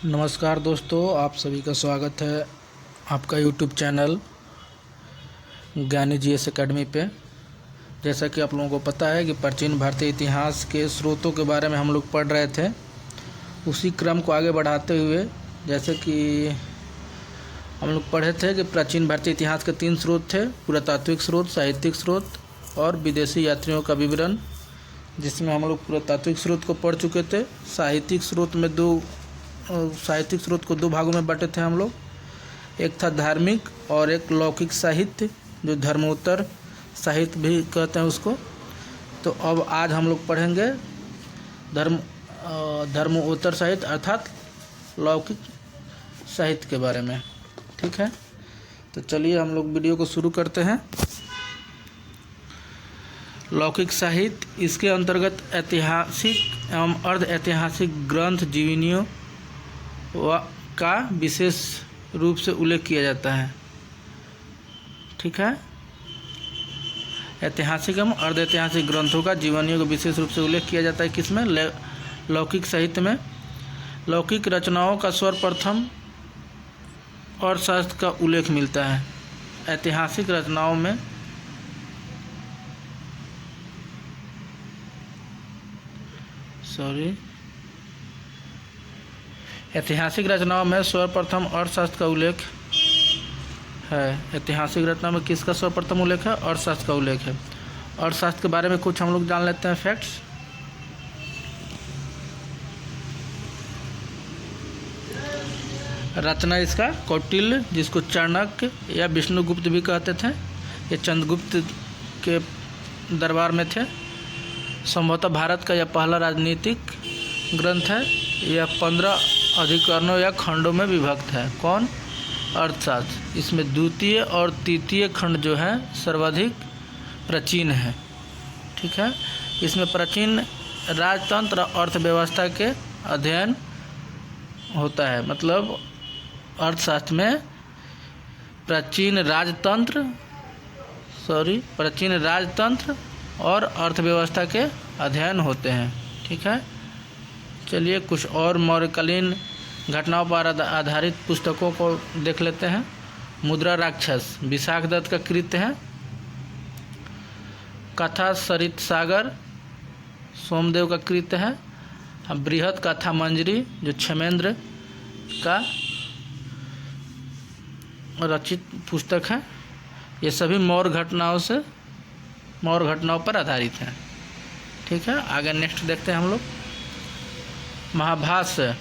नमस्कार दोस्तों, आप सभी का स्वागत है आपका यूट्यूब चैनल ज्ञानी जीएस एकेडमी पे। जैसा कि आप लोगों को पता है कि प्राचीन भारतीय इतिहास के स्रोतों के बारे में हम लोग पढ़ रहे थे। उसी क्रम को आगे बढ़ाते हुए जैसे कि हम लोग पढ़े थे कि प्राचीन भारतीय इतिहास के 3 स्रोत थे: पुरातात्विक स्रोत, साहित्यिक स्रोत और विदेशी यात्रियों का विवरण, जिसमें हम लोग पुरातात्विक स्रोत को पढ़ चुके थे। साहित्यिक स्रोत को 2 भागों में बांटे थे हम लोग। एक था धार्मिक और एक लौकिक साहित्य, जो धर्मोत्तर साहित्य भी कहते हैं उसको। तो अब आज हम लोग पढ़ेंगे धर्मोत्तर साहित्य अर्थात लौकिक साहित्य के बारे में। ठीक है, तो चलिए हम लोग वीडियो को शुरू करते हैं। लौकिक साहित्य, इसके अंतर्गत ऐतिहासिक एवं अर्ध ऐतिहासिक ग्रंथ जीवनियों का विशेष रूप से उल्लेख किया जाता है। ठीक है, ऐतिहासिक एवं अर्ध ऐतिहासिक ग्रंथों का जीवनियों का विशेष रूप से उल्लेख किया जाता है। किसमें? लौकिक साहित्य में। लौकिक रचनाओं का सर्वप्रथम और शास्त्र का उल्लेख मिलता है। ऐतिहासिक रचनाओं में ऐतिहासिक रचनाओं में सर्वप्रथम अर्थशास्त्र का उल्लेख है। ऐतिहासिक रचना में किसका सर्वप्रथम उल्लेख है? अर्थशास्त्र का उल्लेख है। अर्थशास्त्र के बारे में कुछ हम लोग जान लेते हैं फैक्ट्स। रचना इसका कौटिल्य, जिसको चाणक्य या विष्णुगुप्त भी कहते थे, ये चंद्रगुप्त के दरबार में थे। संभवतः भारत का यह पहला राजनीतिक ग्रंथ है। यह 15 अधिकरणों या खंडों में विभक्त है। कौन? अर्थशास्त्र। इसमें द्वितीय और तृतीय खंड जो है सर्वाधिक प्राचीन है। ठीक है, इसमें प्राचीन राजतंत्र और अर्थव्यवस्था के अध्ययन होता है। मतलब अर्थशास्त्र में प्राचीन राजतंत्र और अर्थव्यवस्था के अध्ययन होते हैं। ठीक है, चलिए कुछ और मौर्यकालीन घटनाओं पर आधारित पुस्तकों को देख लेते हैं। मुद्रा राक्षस विशाख दत्त का कृत्य है। कथा सरित सागर सोमदेव का कृत्य है। बृहद कथा मंजरी जो क्षेमेंद्र का रचित पुस्तक है। ये सभी मौर्य घटनाओं पर आधारित हैं। ठीक है, आगे नेक्स्ट देखते हैं हम लोग। महाभाष्य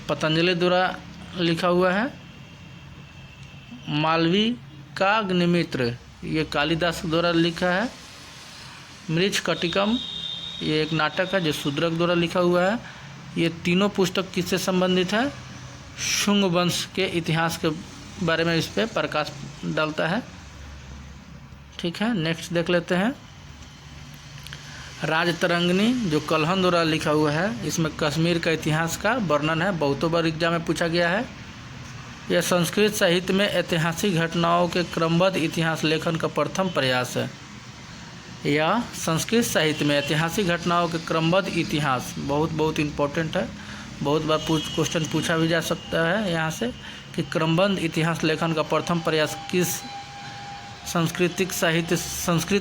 पतंजलि द्वारा लिखा हुआ है। मालवी का अग्निमित्र ये कालिदास द्वारा लिखा है। मृच्छकटिकम ये एक नाटक है जो शूद्रक द्वारा लिखा हुआ है। ये तीनों पुस्तक किससे संबंधित है? शुंग वंश के इतिहास के बारे में इस पर प्रकाश डालता है। ठीक है, नेक्स्ट देख लेते हैं। राजतरंगिणी जो कल्हण द्वारा लिखा हुआ है। इसमें कश्मीर का इतिहास का वर्णन है। बहुतों बार एग्जाम में पूछा गया है। यह संस्कृत साहित्य में ऐतिहासिक घटनाओं के क्रमबद्ध इतिहास लेखन का प्रथम प्रयास है। यह संस्कृत साहित्य में ऐतिहासिक घटनाओं के क्रमबद्ध इतिहास बहुत इम्पोर्टेंट है। बहुत बार क्वेश्चन पूछा भी जा सकता है यहाँ से कि क्रमबद्ध इतिहास लेखन का प्रथम प्रयास किस संस्कृत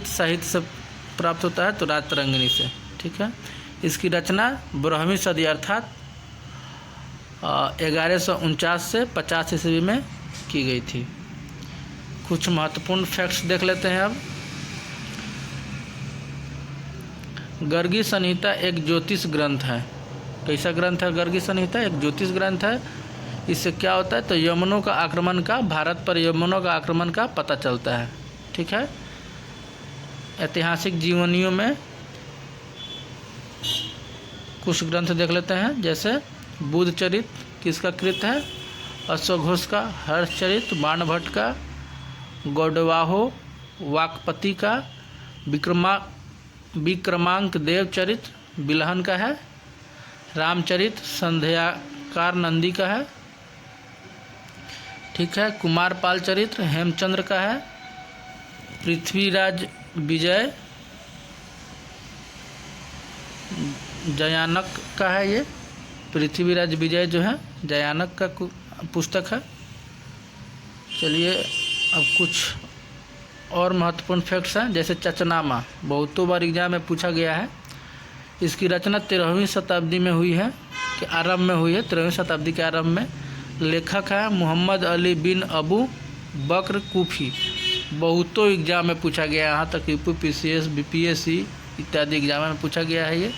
साहित्य से प्राप्त होता है? तो राजतरंगिणी से। ठीक है, इसकी रचना 12वीं सदी अर्थात 1149 से 50 ईस्वी में की गई थी। कुछ महत्वपूर्ण फैक्ट्स देख लेते हैं अब। गर्गी संहिता एक ज्योतिष ग्रंथ है। कैसा ग्रंथ है गर्गी संहिता? एक ज्योतिष ग्रंथ है। इससे क्या होता है? तो भारत पर यमनों का आक्रमण का पता चलता है। ठीक है, ऐतिहासिक जीवनियों में कुछ ग्रंथ देख लेते हैं। जैसे बुद्धचरित किसका कृत है? अश्वघोष का। हर्षचरित बाणभट्ट का। गौडवाहो वाकपति का। विक्रमांक देव चरित बिलहन का है। रामचरित संध्याकार नंदी का है। ठीक है, कुमारपाल चरित्र हेमचंद्र का है। पृथ्वीराज विजय जयानक का है ये। पृथ्वीराज विजय जो है जयानक का पुस्तक है। चलिए अब कुछ और महत्वपूर्ण फैक्ट्स हैं, जैसे चचनामा बहुतों बार एग्जाम में पूछा गया है। इसकी रचना 13वीं शताब्दी में हुई है कि आरंभ में हुई है, 13वीं शताब्दी के आरंभ में। लेखक है मोहम्मद अली बिन अबू बकर कूफी। बहुतों एग्जाम में पूछा गया है, यहाँ तक यूपीपीसीएस बीपीएससी इत्यादि एग्जाम में पूछा गया है।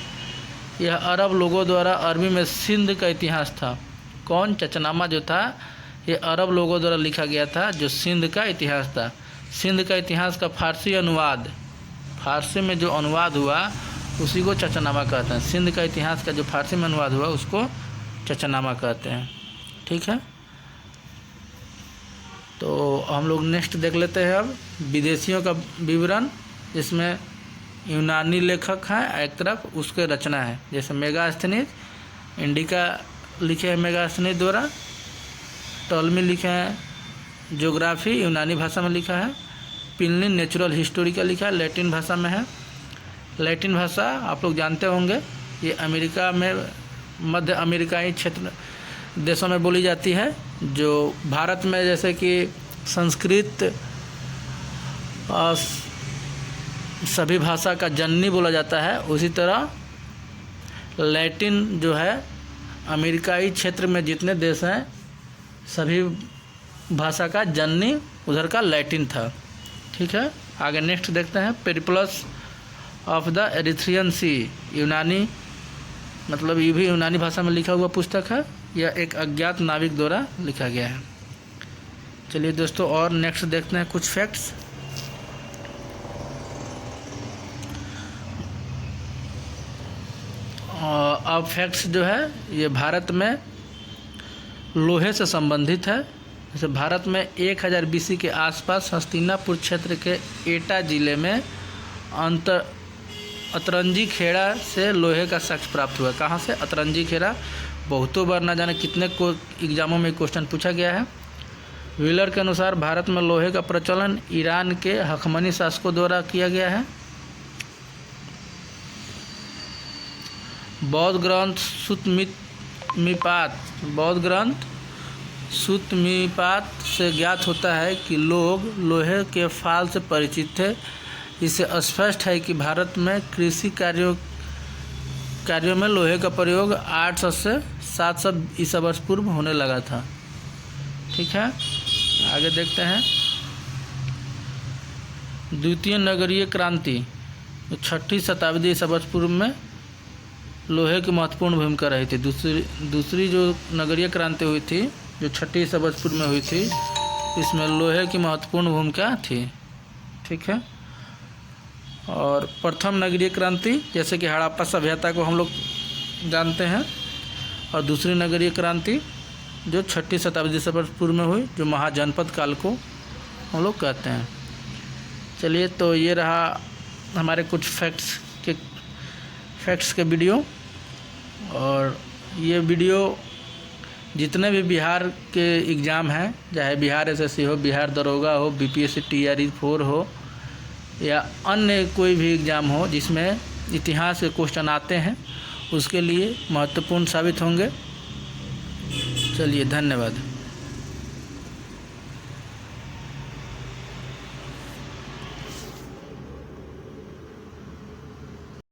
यह अरब लोगों द्वारा अरबी में सिंध का इतिहास था। कौन? चचनामा जो था ये अरब लोगों द्वारा लिखा गया था, जो सिंध का इतिहास था। सिंध का इतिहास का फारसी अनुवाद, फारसी में जो अनुवाद हुआ उसी को चचनामा कहते हैं। सिंध का इतिहास का जो फारसी में अनुवाद हुआ उसको चचनामा कहते हैं। ठीक है, तो हम लोग नेक्स्ट देख लेते हैं अब विदेशियों का विवरण। इसमें यूनानी लेखक हैं एक तरफ, उसके रचना है, जैसे मेगास्थनीज इंडिका लिखे हैं मेगास्थनीज द्वारा। टॉलमी लिखे हैं ज्योग्राफी यूनानी भाषा में लिखा है। प्लिनी नेचुरल हिस्टोरी का लिखा है, लैटिन भाषा में है। लैटिन भाषा आप लोग जानते होंगे, ये अमेरिका में मध्य अमेरिकाई क्षेत्र देशों में बोली जाती है। जो भारत में जैसे कि संस्कृत सभी भाषा का जननी बोला जाता है, उसी तरह लैटिन जो है अमेरिकाई क्षेत्र में जितने देश हैं सभी भाषा का जननी उधर का लैटिन था। ठीक है, आगे नेक्स्ट देखते हैं पेरिप्लस ऑफ द एरिथ्रियन सी। यूनानी मतलब ये भी यूनानी भाषा में लिखा हुआ पुस्तक है। यह एक अज्ञात नाविक द्वारा लिखा गया है। चलिए दोस्तों और नेक्स्ट देखते हैं कुछ फैक्ट्स। अब फैक्ट्स जो है ये भारत में लोहे से संबंधित है। जैसे भारत में 1000 BC के आसपास हस्तिनापुर क्षेत्र के एटा जिले में अतरंजी खेड़ा से लोहे का साक्ष्य प्राप्त हुआ। कहाँ से? अतरंजी खेड़ा। बहुतों बार न जाने कितने को एग्जामों में क्वेश्चन पूछा गया है। व्हीलर के अनुसार भारत में लोहे का प्रचलन ईरान के हखमनी शासकों द्वारा किया गया है। बौद्ध ग्रंथ सुत्तमीपात से ज्ञात होता है कि लोग लोहे के फाल से परिचित थे। इससे स्पष्ट है कि भारत में कृषि कार्यों में लोहे का प्रयोग 800 से 700 ईसा वर्ष पूर्व होने लगा था। ठीक है, आगे देखते हैं। द्वितीय नगरीय क्रांति 6ठी शताब्दी ईसा वर्ष पूर्व में लोहे की महत्वपूर्ण भूमिका रही थी। दूसरी जो नगरीय क्रांति हुई थी जो 6ठी ईसा वर्ष पूर्व में हुई थी, इसमें लोहे की महत्वपूर्ण भूमिका थी। ठीक है, और प्रथम नगरीय क्रांति जैसे कि हड़प्पा सभ्यता को हम लोग जानते हैं, और दूसरी नगरीय क्रांति जो 6ठी शताब्दी ईसा वर्ष पूर्व में हुई, जो महाजनपद काल को हम लोग कहते हैं। चलिए, तो ये रहा हमारे कुछ फैक्ट्स के वीडियो। और ये वीडियो जितने भी बिहार के एग्ज़ाम हैं, चाहे बिहार एसएससी हो, बिहार दरोगा हो, बीपीएससी TRE 4 हो, या अन्य कोई भी एग्ज़ाम हो जिसमें इतिहास के क्वेश्चन आते हैं, उसके लिए महत्वपूर्ण साबित होंगे। चलिए, धन्यवाद।